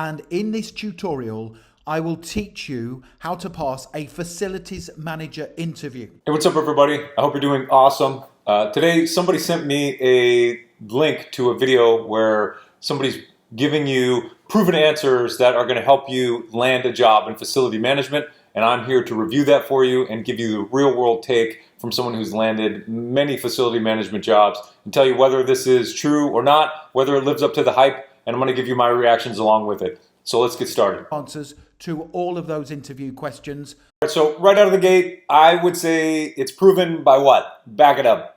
And in this tutorial, I will teach you how to pass a facilities manager interview. Hey, what's up everybody? I hope you're doing awesome. Today somebody sent me a link to a video where somebody's giving you proven answers that are going to help you land a job in facility management, and I'm here to review that for you and give you the real world take from someone who's landed many facility management jobs and tell you whether this is true or not, whether it lives up to the hype, and I'm going to give you my reactions along with it. So let's get started. Answers to all of those interview questions. So right out of the gate, I would say it's proven by what? Back it up.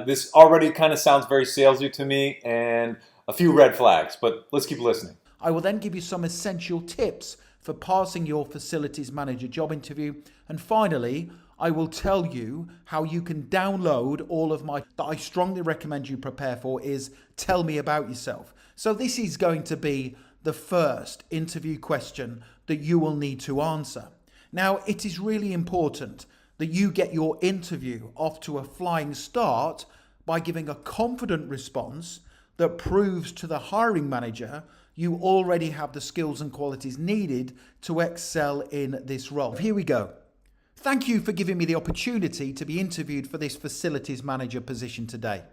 This already kind of sounds very salesy to me and a few red flags, but let's keep listening. I will then give you some essential tips for passing your facilities manager job interview. And finally, I will tell you how you can download all of my, that I strongly recommend you prepare for, is Tell Me About Yourself. So this is going to be the first interview question that you will need to answer. Now, it is really important that you get your interview off to a flying start by giving a confident response that proves to the hiring manager you already have the skills and qualities needed to excel in this role. Here we go. Thank you for giving me the opportunity to be interviewed for this facilities manager position today.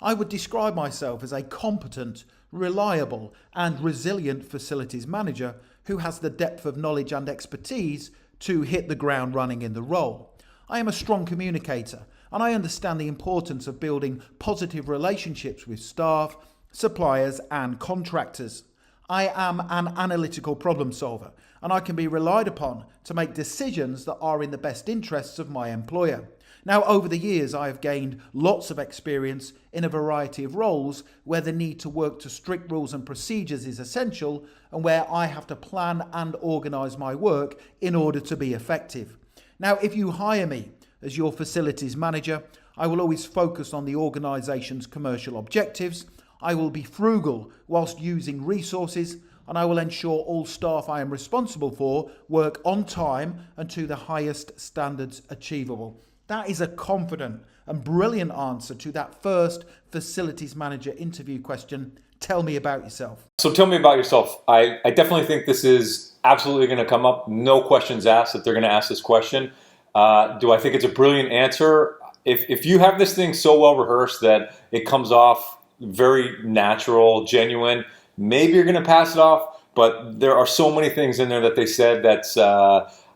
I would describe myself as a competent, reliable and resilient facilities manager who has the depth of knowledge and expertise to hit the ground running in the role. I am a strong communicator and I understand the importance of building positive relationships with staff, suppliers and contractors. I am an analytical problem solver and I can be relied upon to make decisions that are in the best interests of my employer. Now, over the years, I have gained lots of experience in a variety of roles where the need to work to strict rules and procedures is essential and where I have to plan and organise my work in order to be effective. Now, if you hire me as your facilities manager, I will always focus on the organisation's commercial objectives. I will be frugal whilst using resources, and I will ensure all staff I am responsible for work on time and to the highest standards achievable. That is a confident and brilliant answer to that first facilities manager interview question. Tell me about yourself. So tell me about yourself. I definitely think this is absolutely going to come up. No questions asked that they're going to ask this question. Do I think it's a brilliant answer? If you have this thing so well rehearsed that it comes off very natural, genuine, maybe you're going to pass it off, but there are so many things in there that they said that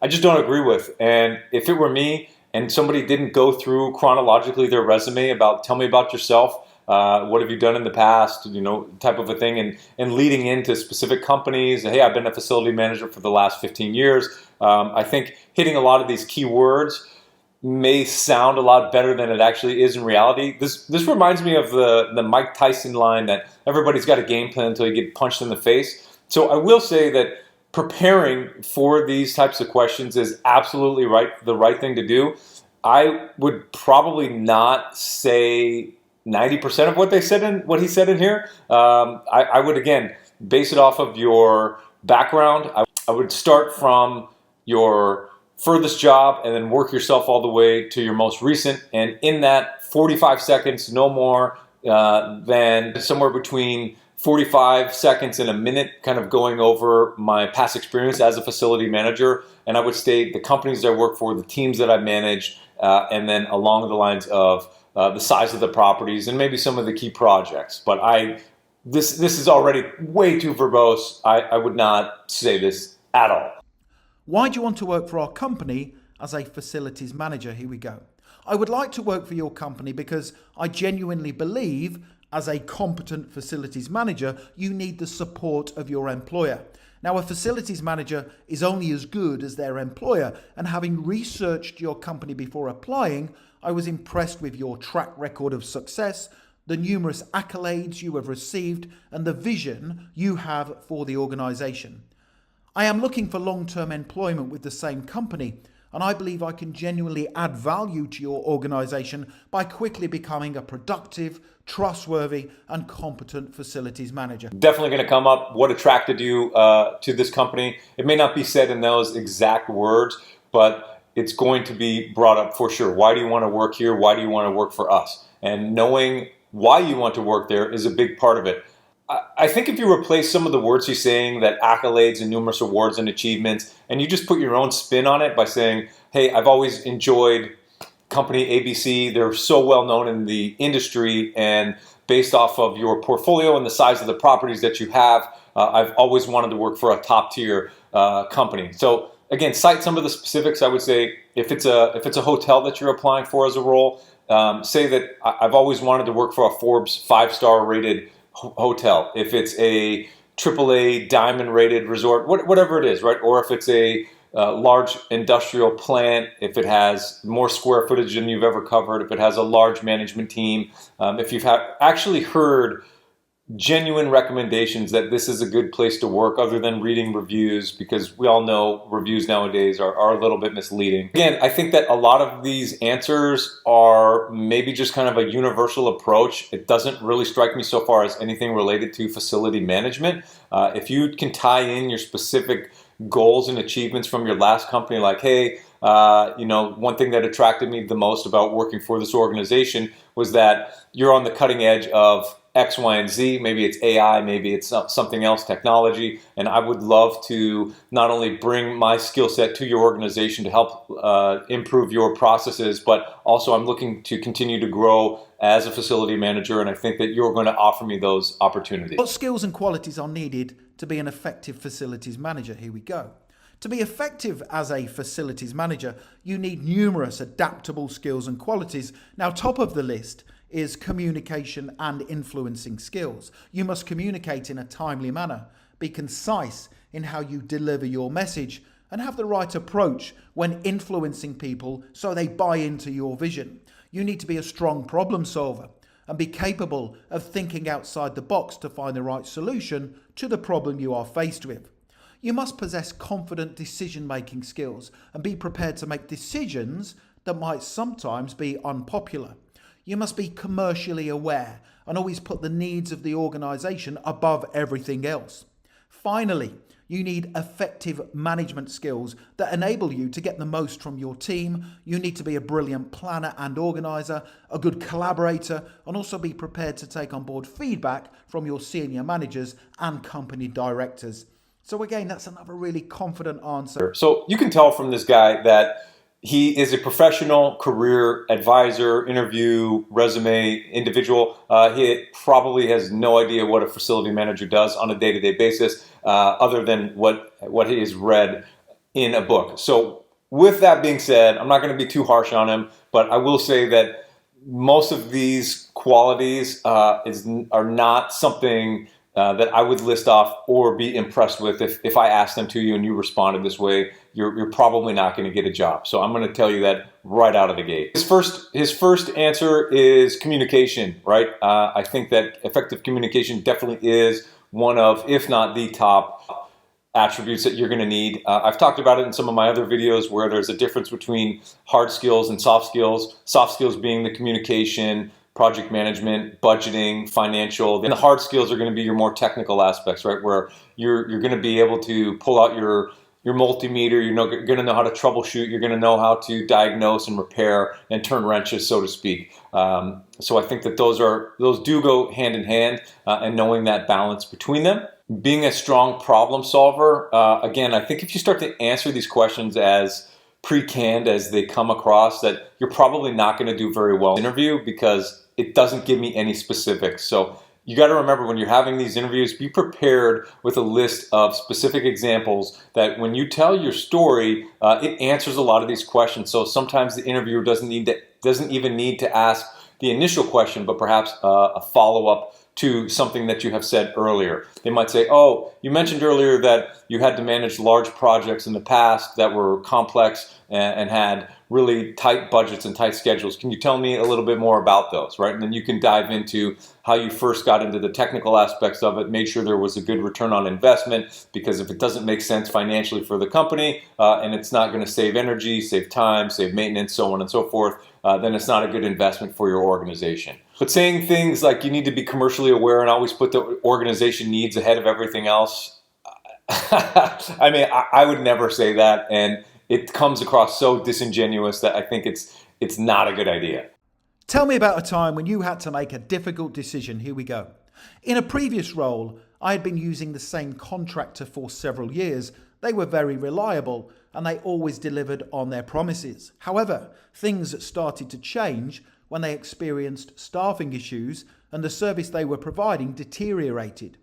I just don't agree with. And if it were me and somebody didn't go through chronologically their resume about tell me about yourself, what have you done in the past, type of a thing, and leading into specific companies, hey, I've been a facility manager for the last 15 years. I think hitting a lot of these key words may sound a lot better than it actually is in reality. This reminds me of the Mike Tyson line that everybody's got a game plan until you get punched in the face. So I will say that preparing for these types of questions is absolutely the right thing to do. I would probably not say 90% of what he said in here. I would, again, base it off of your background. I would start from your furthest job and then work yourself all the way to your most recent, and in that 45 seconds, no more than somewhere between 45 seconds and a minute, kind of going over my past experience as a facility manager. And I would state the companies I work for, the teams that I've managed, and then along the lines of the size of the properties and maybe some of the key projects. But this is already way too verbose. I would not say this at all. Why do you want to work for our company as a facilities manager? Here we go. I would like to work for your company because I genuinely believe as a competent facilities manager, you need the support of your employer. Now, a facilities manager is only as good as their employer, and having researched your company before applying, I was impressed with your track record of success, the numerous accolades you have received, and the vision you have for the organization. I am looking for long-term employment with the same company, and I believe I can genuinely add value to your organization by quickly becoming a productive, trustworthy, and competent facilities manager. Definitely going to come up what attracted you to this company. It may not be said in those exact words, but it's going to be brought up for sure. Why do you want to work here? Why do you want to work for us? And knowing why you want to work there is a big part of it. I think if you replace some of the words he's saying, that accolades and numerous awards and achievements, and you just put your own spin on it by saying, hey, I've always enjoyed company ABC. They're so well known in the industry, and based off of your portfolio and the size of the properties that you have, I've always wanted to work for a top tier company. So again, cite some of the specifics. I would say if it's a hotel that you're applying for as a role, say that I've always wanted to work for a Forbes 5-star rated hotel. If it's a AAA diamond rated resort, whatever it is, right? Or if it's a large industrial plant, if it has more square footage than you've ever covered, if it has a large management team, if you've actually heard genuine recommendations that this is a good place to work other than reading reviews, because we all know reviews nowadays are a little bit misleading. Again, I think that a lot of these answers are maybe just kind of a universal approach. It doesn't really strike me so far as anything related to facility management. If you can tie in your specific goals and achievements from your last company, like, hey, one thing that attracted me the most about working for this organization was that you're on the cutting edge of X, Y, and Z. Maybe it's AI, maybe it's something else, technology, and I would love to not only bring my skill set to your organization to help improve your processes, but also I'm looking to continue to grow as a facility manager, and I think that you're going to offer me those opportunities. What skills and qualities are needed to be an effective facilities manager? Here we go. To be effective as a facilities manager, you need numerous adaptable skills and qualities. Now, top of the list is communication and influencing skills. You must communicate in a timely manner, be concise in how you deliver your message, and have the right approach when influencing people so they buy into your vision. You need to be a strong problem solver and be capable of thinking outside the box to find the right solution to the problem you are faced with. You must possess confident decision-making skills and be prepared to make decisions that might sometimes be unpopular. You must be commercially aware and always put the needs of the organization above everything else. Finally, you need effective management skills that enable you to get the most from your team. You need to be a brilliant planner and organizer, a good collaborator, and also be prepared to take on board feedback from your senior managers and company directors. So again, that's another really confident answer. So you can tell from this guy that he is a professional career advisor, interview, resume individual. He probably has no idea what a facility manager does on a day-to-day basis, other than what he has read in a book. So with that being said, I'm not going to be too harsh on him, but I will say that most of these qualities are not something that I would list off or be impressed with. If I asked them to you and you responded this way, you're probably not going to get a job. So I'm going to tell you that right out of the gate. His first answer is communication, right? I think that effective communication definitely is one of, if not the top attributes that you're going to need. I've talked about it in some of my other videos where there's a difference between hard skills and soft skills. Soft skills being the communication, project management, budgeting, financial. Then the hard skills are going to be your more technical aspects, right? Where you're going to be able to pull out your multimeter, you're going to know how to troubleshoot, you're going to know how to diagnose and repair and turn wrenches, so to speak. So I think that those do go hand in hand, and knowing that balance between them. Being a strong problem solver, again, I think if you start to answer these questions as pre-canned as they come across, that you're probably not going to do very well in the interview because it doesn't give me any specifics. So you got to remember, when you're having these interviews, be prepared with a list of specific examples that when you tell your story, it answers a lot of these questions. So sometimes the interviewer doesn't even need to ask the initial question, but perhaps a follow-up to something that you have said earlier. They might say, oh, you mentioned earlier that you had to manage large projects in the past that were complex and had really tight budgets and tight schedules. Can you tell me a little bit more about those, right? And then you can dive into how you first got into the technical aspects of it, made sure there was a good return on investment, because if it doesn't make sense financially for the company, and it's not going to save energy, save time, save maintenance, so on and so forth, then it's not a good investment for your organization. But saying things like you need to be commercially aware and always put the organization needs ahead of everything else, I mean, I would never say that, and it comes across so disingenuous that I think it's not a good idea. Tell me about a time when you had to make a difficult decision. Here we go. In a previous role, I had been using the same contractor for several years. They were very reliable and they always delivered on their promises. However, things started to change when they experienced staffing issues and the service they were providing deteriorated.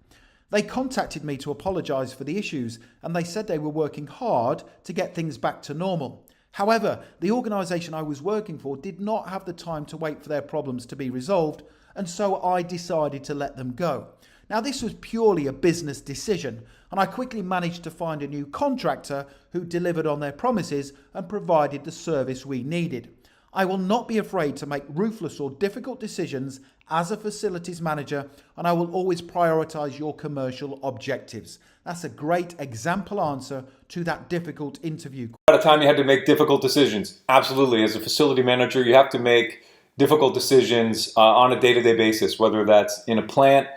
They contacted me to apologise for the issues and they said they were working hard to get things back to normal. However, the organisation I was working for did not have the time to wait for their problems to be resolved, and so I decided to let them go. Now, this was purely a business decision, and I quickly managed to find a new contractor who delivered on their promises and provided the service we needed. I will not be afraid to make ruthless or difficult decisions as a facilities manager, and I will always prioritise your commercial objectives. That's a great example answer to that difficult interview. At a time you had to make difficult decisions. Absolutely. As a facility manager, you have to make difficult decisions on a day-to-day basis, whether that's in a plant,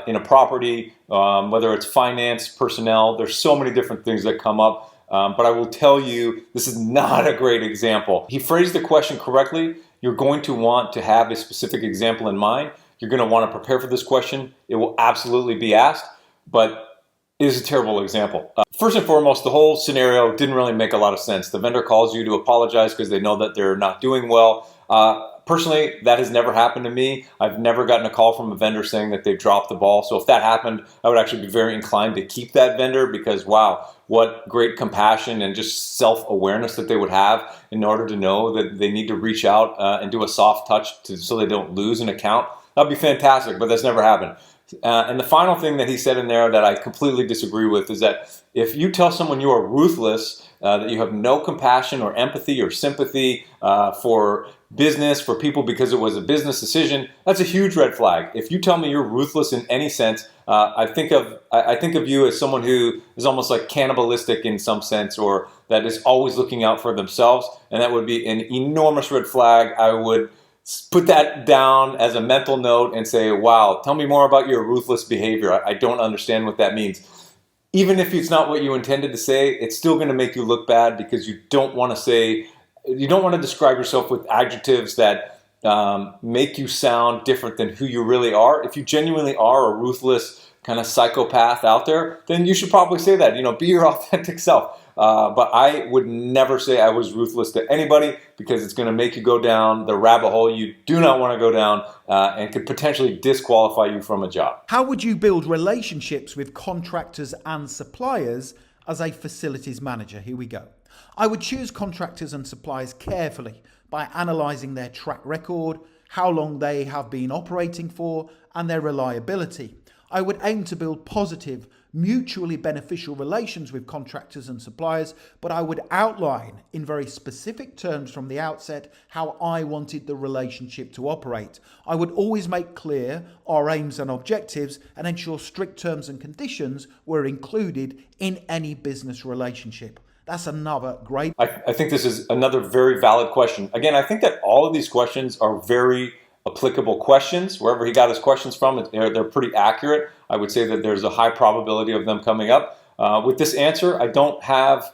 in a property, whether it's finance, personnel. There's so many different things that come up. But I will tell you, this is not a great example. He phrased the question correctly. You're going to want to have a specific example in mind. You're going to want to prepare for this question. It will absolutely be asked, but it is a terrible example. First and foremost, the whole scenario didn't really make a lot of sense. The vendor calls you to apologize because they know that they're not doing well. Personally, that has never happened to me. I've never gotten a call from a vendor saying that they've dropped the ball. So if that happened, I would actually be very inclined to keep that vendor because, wow, what great compassion and just self-awareness that they would have in order to know that they need to reach out and do a soft touch so they don't lose an account. That'd be fantastic, but that's never happened. And the final thing that he said in there that I completely disagree with is that if you tell someone you are ruthless, that you have no compassion or empathy or sympathy for business, for people because it was a business decision, that's a huge red flag. If you tell me you're ruthless in any sense, I think of you as someone who is almost like cannibalistic in some sense, or that is always looking out for themselves, and that would be an enormous red flag. I would put that down as a mental note and say, wow, tell me more about your ruthless behavior. I don't understand what that means. Even if it's not what you intended to say, it's still going to make you look bad because you don't want to describe yourself with adjectives that make you sound different than who you really are. If you genuinely are a ruthless kind of psychopath out there, then you should probably say that, be your authentic self. But I would never say I was ruthless to anybody because it's going to make you go down the rabbit hole you do not want to go down and could potentially disqualify you from a job. How would you build relationships with contractors and suppliers as a facilities manager? Here we go. I would choose contractors and suppliers carefully by analysing their track record, how long they have been operating for, and their reliability. I would aim to build positive, mutually beneficial relations with contractors and suppliers, but I would outline in very specific terms from the outset how I wanted the relationship to operate. I would always make clear our aims and objectives and ensure strict terms and conditions were included in any business relationship. That's another great. I think this is another very valid question. Again, I think that all of these questions are very applicable questions. Wherever he got his questions from, they're pretty accurate. I would say that there's a high probability of them coming up. With this answer, I don't have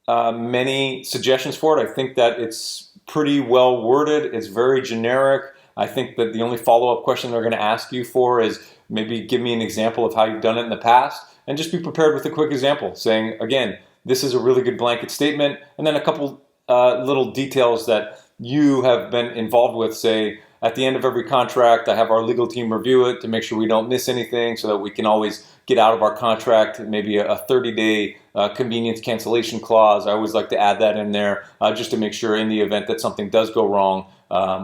many suggestions for it. I think that it's pretty well worded. It's very generic. I think that the only follow-up question they're going to ask you for is maybe give me an example of how you've done it in the past, and just be prepared with a quick example saying, again, this is a really good blanket statement, and then a couple little details that you have been involved with. Say, at the end of every contract, I have our legal team review it to make sure we don't miss anything so that we can always get out of our contract, maybe a 30-day convenience cancellation clause. I always like to add that in there just to make sure in the event that something does go wrong,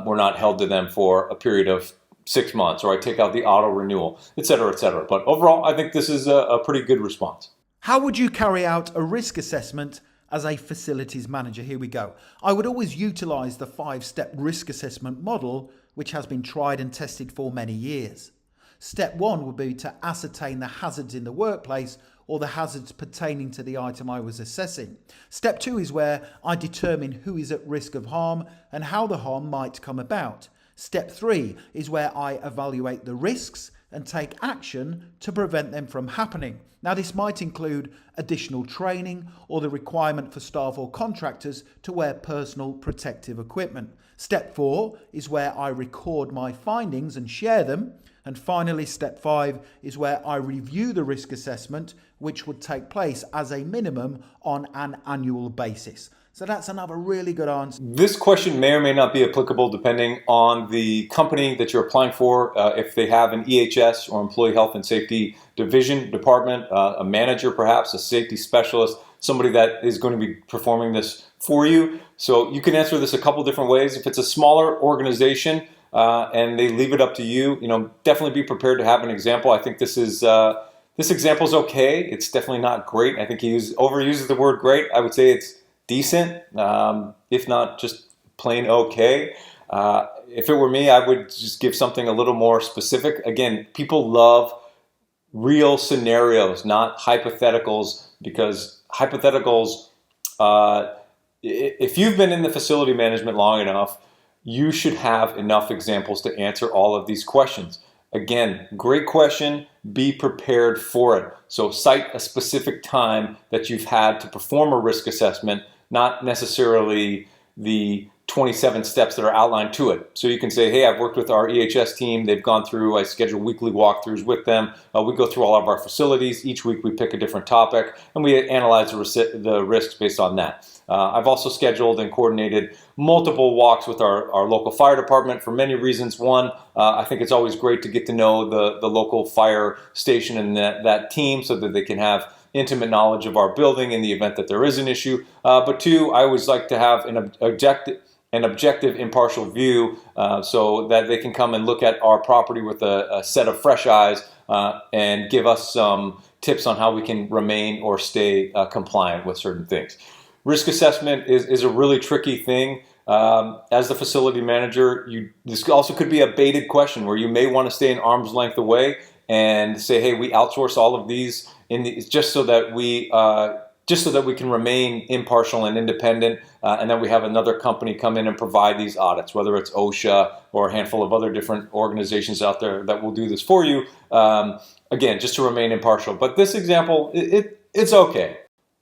we're not held to them for a period of 6 months, or I take out the auto renewal, et cetera, et cetera. But overall, I think this is a pretty good response. How would you carry out a risk assessment as a facilities manager? Here we go. I would always utilize the 5-step risk assessment model, which has been tried and tested for many years. Step 1 would be to ascertain the hazards in the workplace or the hazards pertaining to the item I was assessing. Step 2 is where I determine who is at risk of harm and how the harm might come about. Step 3 is where I evaluate the risks and take action to prevent them from happening. Now, this might include additional training or the requirement for staff or contractors to wear personal protective equipment. Step 4 is where I record my findings and share them. And finally, step 5 is where I review the risk assessment, which would take place as a minimum on an annual basis. So that's another really good answer. This question may or may not be applicable depending on the company that you're applying for. If they have an EHS or Employee Health and Safety Division department, a manager perhaps, a safety specialist, somebody that is going to be performing this for you. So you can answer this a couple different ways. If it's a smaller organization and they leave it up to you, definitely be prepared to have an example. I think this example is okay. It's definitely not great. I think he overuses the word great. I would say it's decent, if not just plain okay. If it were me, I would just give something a little more specific. Again, people love real scenarios, not hypotheticals, because hypotheticals, if you've been in the facility management long enough, you should have enough examples to answer all of these questions. Again, great question. Be prepared for it. So cite a specific time that you've had to perform a risk assessment, not necessarily the 27 steps that are outlined to it. So you can say, hey, I've worked with our EHS team. They've gone through, I schedule weekly walkthroughs with them. We go through all of our facilities. Each week we pick a different topic and we analyze the risks based on that. I've also scheduled and coordinated multiple walks with our local fire department for many reasons. One, I think it's always great to get to know the local fire station and that team so that they can have intimate knowledge of our building in the event that there is an issue. But two, I always like to have an objective, impartial view so that they can come and look at our property with a set of fresh eyes and give us some tips on how we can remain or stay compliant with certain things. Risk assessment is a really tricky thing. As the facility manager, this also could be a baited question where you may want to stay an arm's length away and say, hey, we outsource all of these just so that we can remain impartial and independent, and then we have another company come in and provide these audits, whether it's OSHA or a handful of other different organizations out there that will do this for you, again, just to remain impartial. But this example, it's okay.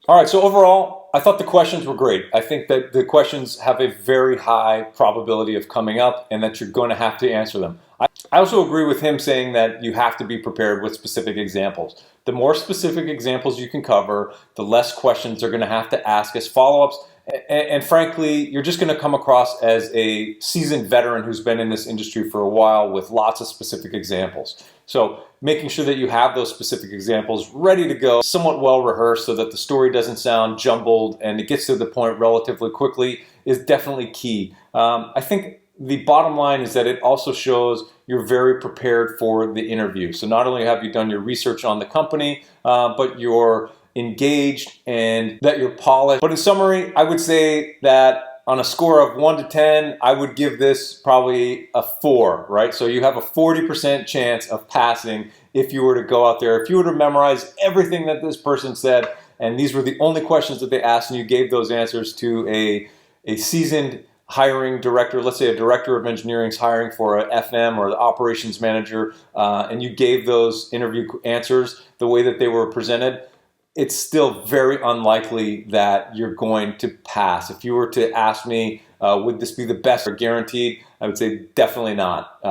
All right, so overall, I thought the questions were great. I think that the questions have a very high probability of coming up and that you're going to have to answer them. I also agree with him saying that you have to be prepared with specific examples. The more specific examples you can cover, the less questions they're going to have to ask as follow-ups. And frankly, you're just going to come across as a seasoned veteran who's been in this industry for a while with lots of specific examples. So making sure that you have those specific examples ready to go, somewhat well rehearsed so that the story doesn't sound jumbled and it gets to the point relatively quickly is definitely key. I think the bottom line is that it also shows you're very prepared for the interview. So not only have you done your research on the company, but you're engaged and that you're polished. But in summary, I would say that on a score of 1 to 10, I would give this probably a 4, right? So you have a 40% chance of passing if you were to go out there. If you were to memorize everything that this person said, and these were the only questions that they asked, and you gave those answers to a seasoned hiring director, let's say a director of engineering is hiring for an FM or the operations manager, and you gave those interview answers the way that they were presented, it's still very unlikely that you're going to pass. If you were to ask me, would this be the best or guaranteed, I would say definitely not.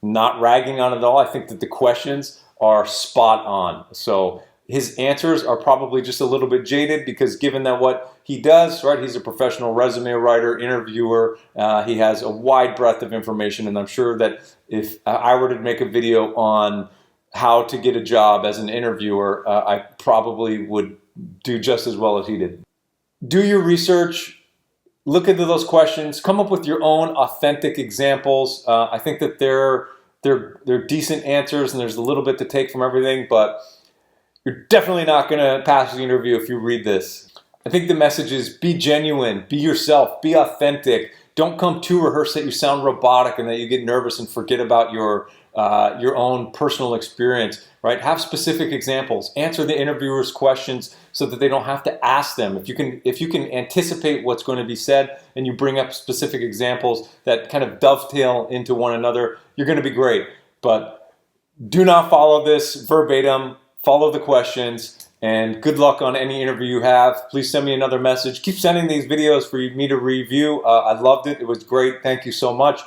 Not ragging on it at all. I think that the questions are spot on. So his answers are probably just a little bit jaded because given that what he does, right, he's a professional resume writer, interviewer, he has a wide breadth of information, and I'm sure that if I were to make a video on how to get a job as an interviewer, I probably would do just as well as he did. Do your research, look into those questions, come up with your own authentic examples. I think that they're decent answers and there's a little bit to take from everything, but you're definitely not going to pass the interview if you read this. I think the message is be genuine, be yourself, be authentic. Don't come too rehearsed that you sound robotic and that you get nervous and forget about your own personal experience, right? Have specific examples. Answer the interviewer's questions so that they don't have to ask them. If you can anticipate what's going to be said and you bring up specific examples that kind of dovetail into one another, you're going to be great. But Do not follow this verbatim. Follow the questions, and good luck on any interview you have. Please send me another message. Keep sending these videos for me to review. I loved it. It was great. Thank you so much.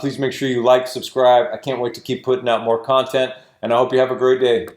Please make sure you like, subscribe. I can't wait to keep putting out more content, and I hope you have a great day.